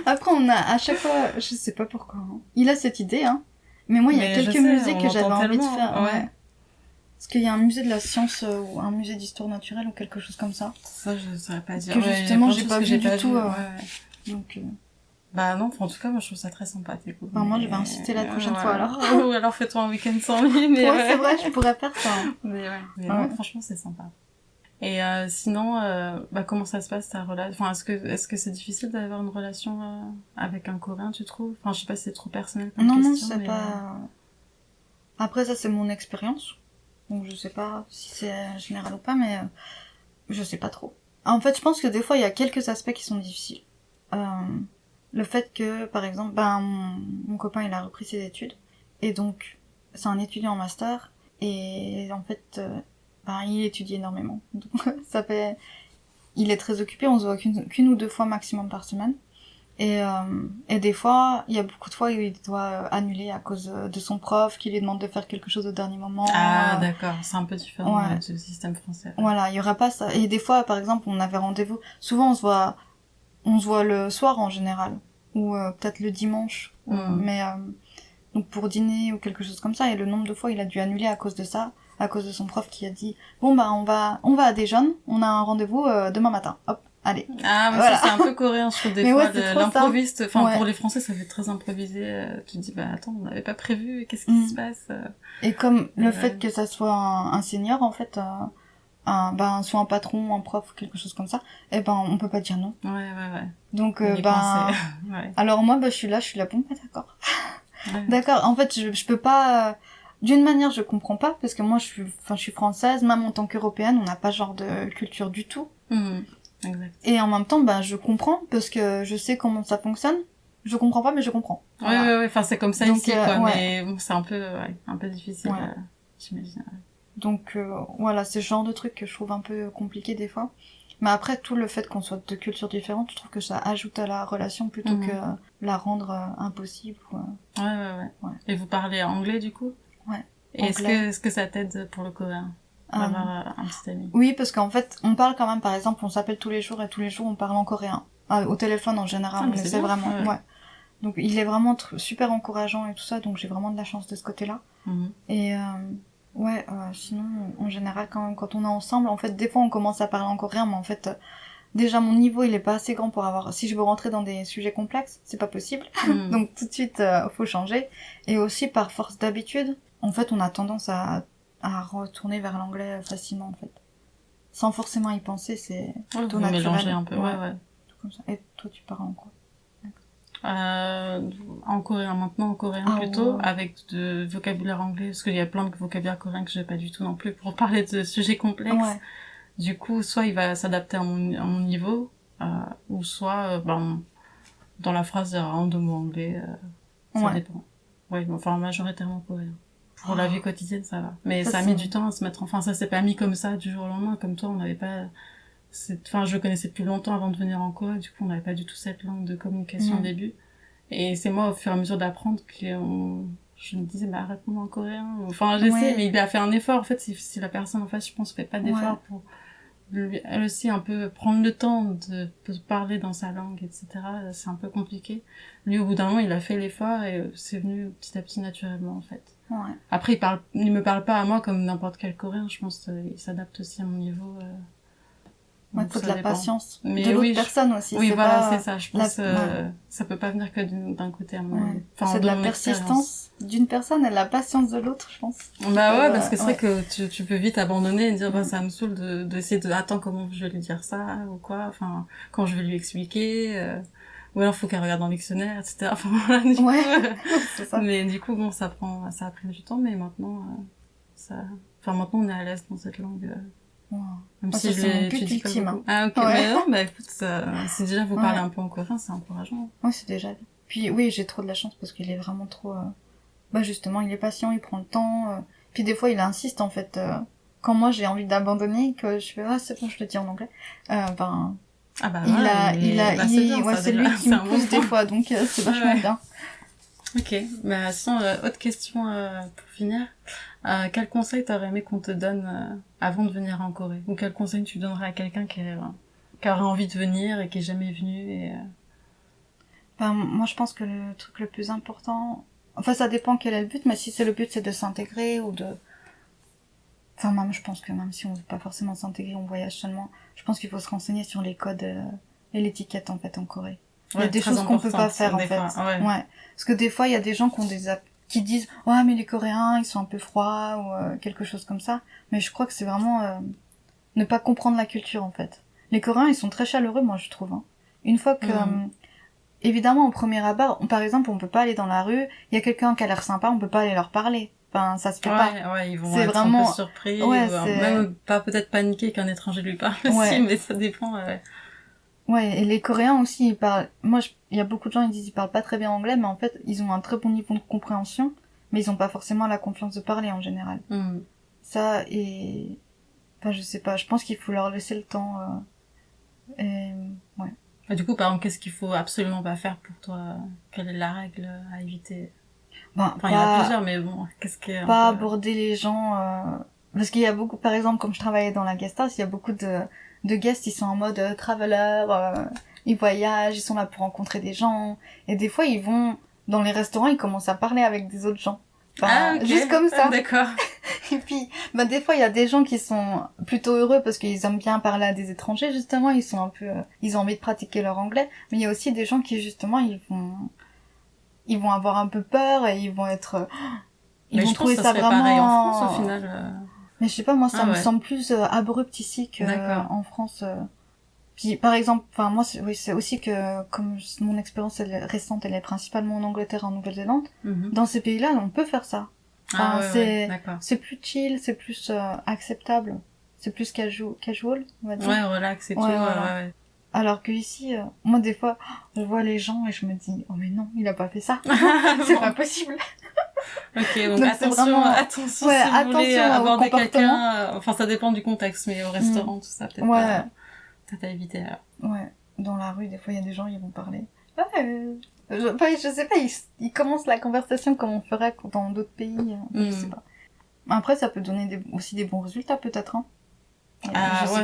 S2: Après, on a, à chaque fois, je sais pas pourquoi, hein. Il a cette idée, hein. Mais moi, il y a quelques musées que j'avais envie de faire. Ouais. Parce qu'il y a un musée de la science, ou un musée d'histoire naturelle, ou quelque chose comme ça.
S3: Ça, je saurais pas dire.
S2: Que justement, j'ai pas vu du tout. Donc,
S3: bah non, en tout cas, moi je trouve ça très sympa, Daegu.
S2: Bah moi, je vais insister la prochaine fois alors.
S3: Ou alors fais-toi un week-end sans lui, mais
S2: ouais, c'est vrai, je pourrais faire ça.
S3: Mais non, franchement, c'est sympa. Et sinon, comment ça se passe ta relation? Enfin, est-ce que c'est difficile d'avoir une relation avec un Coréen, tu trouves? Enfin, je sais pas si c'est trop personnel comme question.
S2: Non, c'est pas... Après, ça, c'est mon expérience. Donc, je sais pas si c'est général ou pas, mais je sais pas trop. En fait, je pense que des fois, il y a quelques aspects qui sont difficiles. Le fait que, par exemple, mon copain, il a repris ses études. Et donc, c'est un étudiant en master. Et en fait, il étudie énormément. Donc, ça fait... Il est très occupé, on se voit qu'une ou 2 fois maximum par semaine. Et des fois, il y a beaucoup de fois où il doit annuler à cause de son prof, qui lui demande de faire quelque chose au dernier moment.
S3: Ah, d'accord. C'est un peu différent du système français.
S2: Voilà, il y aura pas ça. Et des fois, par exemple, on avait rendez-vous. Souvent, on se voit le soir en général. Ou peut-être le dimanche. Mais, donc pour dîner ou quelque chose comme ça. Et le nombre de fois, il a dû annuler à cause de ça. À cause de son prof qui a dit, bon, on va à déjeuner. On a un rendez-vous demain matin. Hop. Allez.
S3: Ah, mais ça, c'est un peu coréen, je trouve, des fois, l'improviste. Enfin, pour les Français, ça fait très improvisé. Tu te dis, attends, on n'avait pas prévu, qu'est-ce qui se passe?
S2: Et comme le fait que ça soit un senior, en fait, soit un patron, un prof, quelque chose comme ça, on peut pas dire non.
S3: Ouais.
S2: Donc, alors moi, je suis là, bon, d'accord. D'accord, en fait, je peux pas, d'une manière, je comprends pas, parce que moi, je suis française, même en tant qu'européenne, on n'a pas ce genre de culture du tout.
S3: Exact.
S2: Et en même temps, je comprends, parce que je sais comment ça fonctionne. Je comprends pas, mais je comprends.
S3: Voilà. Ouais, enfin, c'est comme ça donc, ici, quoi, mais bon, c'est un peu difficile, j'imagine.
S2: Donc, voilà, c'est ce genre de truc que je trouve un peu compliqué des fois. Mais après, tout le fait qu'on soit de cultures différentes, je trouve que ça ajoute à la relation plutôt que la rendre impossible.
S3: Ouais. Et vous parlez anglais, du coup?
S2: Ouais.
S3: Et est-ce que ça t'aide pour le coréen? Avoir un petit ami.
S2: Oui, parce qu'en fait, on parle quand même, par exemple, on s'appelle tous les jours et tous les jours on parle en coréen. Au téléphone en général, mais c'est vraiment... Ouais. Donc il est vraiment super encourageant et tout ça, donc j'ai vraiment de la chance de ce côté-là. Et sinon, en général, quand on est ensemble, en fait, des fois on commence à parler en coréen, mais en fait, déjà mon niveau il est pas assez grand pour avoir... Si je veux rentrer dans des sujets complexes, c'est pas possible. Donc tout de suite, faut changer. Et aussi, par force d'habitude, en fait, on a tendance à retourner vers l'anglais facilement, en fait. Sans forcément y penser, c'est plutôt naturel.
S3: Mélanger un peu, ouais.
S2: Tout comme ça. Et toi, tu parles en quoi?
S3: En coréen, maintenant en coréen plutôt, avec de vocabulaire anglais, parce qu'il y a plein de vocabulaire coréen que j'ai pas du tout non plus pour parler de sujets complexes. Du coup, soit il va s'adapter à mon niveau, ou soit, dans la phrase, il y aura un deux mots anglais, ça dépend. Ouais, enfin, majoritairement coréen. Pour la vie quotidienne, ça va. Mais ça a mis du temps à se mettre... Enfin, ça s'est pas mis comme ça du jour au lendemain. Comme toi, on n'avait pas... Enfin, je le connaissais depuis longtemps avant de venir en Corée. Du coup, on n'avait pas du tout cette langue de communication au début. Et c'est moi, au fur et à mesure d'apprendre, que je me disais, réponds-moi en coréen. Enfin, j'essaie, mais il a fait un effort. En fait, si la personne en face, je pense, fait pas d'effort elle aussi un peu prendre le temps de parler dans sa langue, etc. C'est un peu compliqué. Lui, au bout d'un moment, il a fait l'effort et c'est venu petit à petit naturellement, en fait.
S2: Ouais.
S3: Après, il me parle pas à moi comme n'importe quel Coréen. Je pense qu'il s'adapte aussi à mon niveau.
S2: Il faut de la patience.
S3: Mais
S2: de l'autre personne aussi.
S3: Oui,
S2: c'est
S3: voilà,
S2: pas...
S3: c'est ça. Je pense ça peut pas venir que d'un côté à mon avis.
S2: Enfin, c'est de la persistance d'une personne et de la patience de l'autre, je pense.
S3: Bah ouais, parce que c'est vrai que tu peux vite abandonner et dire, ça me saoule d'essayer attends, comment je vais lui dire ça, ou quoi, enfin, quand je vais lui expliquer, ou alors faut qu'elle regarde dans le dictionnaire, etc. Enfin, voilà, du coup,
S2: c'est ça.
S3: Mais du coup, bon, ça a pris du temps, mais maintenant, maintenant, on est à l'aise dans cette langue, Même si je l'étudie pas beaucoup. Ah, ok. Mais non, écoute, si déjà vous parlez un peu en coréen, c'est encourageant.
S2: Oui, c'est déjà bien. Puis oui, j'ai trop de la chance parce qu'il est vraiment trop... justement, il est patient, il prend le temps. Puis des fois, il insiste, en fait. Quand moi, j'ai envie d'abandonner, que je fais « Ah, c'est bon, je le dis en anglais. » c'est lui qui me pousse des fois, donc c'est vachement bien.
S3: Ok. Sinon, autre question pour finir. Quel conseil t'aurais aimé qu'on te donne avant de venir en Corée? Ou quel conseil tu donnerais à quelqu'un qui aurait envie de venir et qui est jamais venu
S2: moi, je pense que le truc le plus important... Enfin, ça dépend quel est le but, mais si le but, c'est de s'intégrer ou de... Enfin, même, je pense que même si on veut pas forcément s'intégrer, on voyage seulement, je pense qu'il faut se renseigner sur les codes et l'étiquette, en fait, en Corée. Il y a des choses qu'on peut pas faire, en fait. Parce que des fois, il y a des gens qui disent « Ouais, mais les Coréens, ils sont un peu froids » ou quelque chose comme ça. Mais je crois que c'est vraiment ne pas comprendre la culture, en fait. Les Coréens, ils sont très chaleureux, moi, je trouve. Une fois que... évidemment, au premier abord, par exemple, on peut pas aller dans la rue, il y a quelqu'un qui a l'air sympa, on peut pas aller leur parler. Enfin, ça se fait pas.
S3: Ouais, ils vont être vraiment... un peu surpris, même pas peut-être paniquer qu'un étranger lui parle aussi, mais ça dépend.
S2: Ouais, et les Coréens aussi, ils parlent... Moi, il y a beaucoup de gens, ils disent ils parlent pas très bien anglais, mais en fait, ils ont un très bon niveau de compréhension, mais ils ont pas forcément la confiance de parler en général. Ça, et... Enfin, je sais pas, je pense qu'il faut leur laisser le temps. Et
S3: du coup, par exemple, qu'est-ce qu'il faut absolument pas faire pour toi? Quelle est la règle à éviter? Il y en a plusieurs, mais bon, qu'est-ce qui est
S2: pas aborder les gens... Parce qu'il y a beaucoup, par exemple, comme je travaillais dans la guest house, il y a beaucoup de guests, ils sont en mode traveler, ils voyagent, ils sont là pour rencontrer des gens, et des fois, ils vont dans les restaurants, ils commencent à parler avec des autres gens. Enfin, juste comme ça.
S3: D'accord.
S2: Et puis, des fois, il y a des gens qui sont plutôt heureux parce qu'ils aiment bien parler à des étrangers, justement, ils sont un peu, ils ont envie de pratiquer leur anglais, mais il y a aussi des gens qui, justement, ils vont avoir un peu peur et ils vont être, ils vont trouver ça vraiment...
S3: pareil en France, au final.
S2: Mais je sais pas, moi, ça me semble plus abrupt ici qu'en France. Puis, par exemple, moi, c'est aussi que, comme mon expérience récente, elle est principalement en Angleterre et en Nouvelle-Zélande, dans ces pays-là, on peut faire ça. C'est plus chill, c'est plus acceptable, c'est plus casual, on va dire.
S3: Ouais, relax et tout, ouais.
S2: Alors que ici, moi, des fois, je vois les gens et je me dis, oh mais non, il a pas fait ça. C'est pas possible.
S3: Ok, donc attention si vous voulez aborder quelqu'un, ça dépend du contexte, mais au restaurant, tout ça, peut-être pas, peut-être à éviter alors.
S2: Ouais, dans la rue, des fois, il y a des gens, ils vont parler. Je sais pas, ils commencent la conversation comme on ferait dans d'autres pays, je sais pas. Après, ça peut donner aussi des bons résultats, peut-être, hein.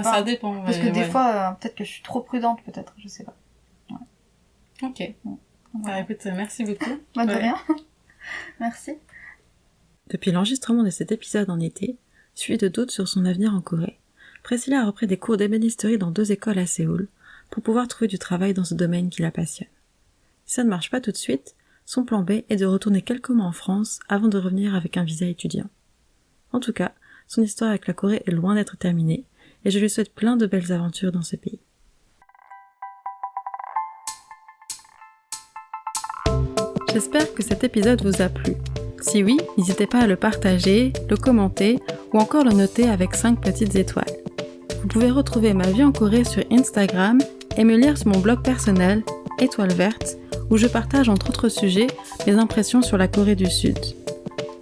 S3: Ça dépend.
S2: Parce que des fois, peut-être que je suis trop prudente, peut-être, je sais pas. Ouais.
S3: Ok. Écoute, merci beaucoup.
S2: De rien. Merci.
S1: Depuis l'enregistrement de cet épisode en été, suivi de doutes sur son avenir en Corée, Priscilla a repris des cours d'ébénisterie dans 2 écoles à Séoul pour pouvoir trouver du travail dans ce domaine qui la passionne. Si ça ne marche pas tout de suite, son plan B est de retourner quelques mois en France avant de revenir avec un visa étudiant. En tout cas, son histoire avec la Corée est loin d'être terminée et je lui souhaite plein de belles aventures dans ce pays. J'espère que cet épisode vous a plu. Si oui, n'hésitez pas à le partager, le commenter ou encore le noter avec 5 petites étoiles. Vous pouvez retrouver ma vie en Corée sur Instagram et me lire sur mon blog personnel, Étoile Verte, où je partage entre autres sujets mes impressions sur la Corée du Sud.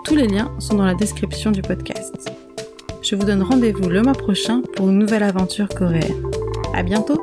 S1: Tous les liens sont dans la description du podcast. Je vous donne rendez-vous le mois prochain pour une nouvelle aventure coréenne. À bientôt!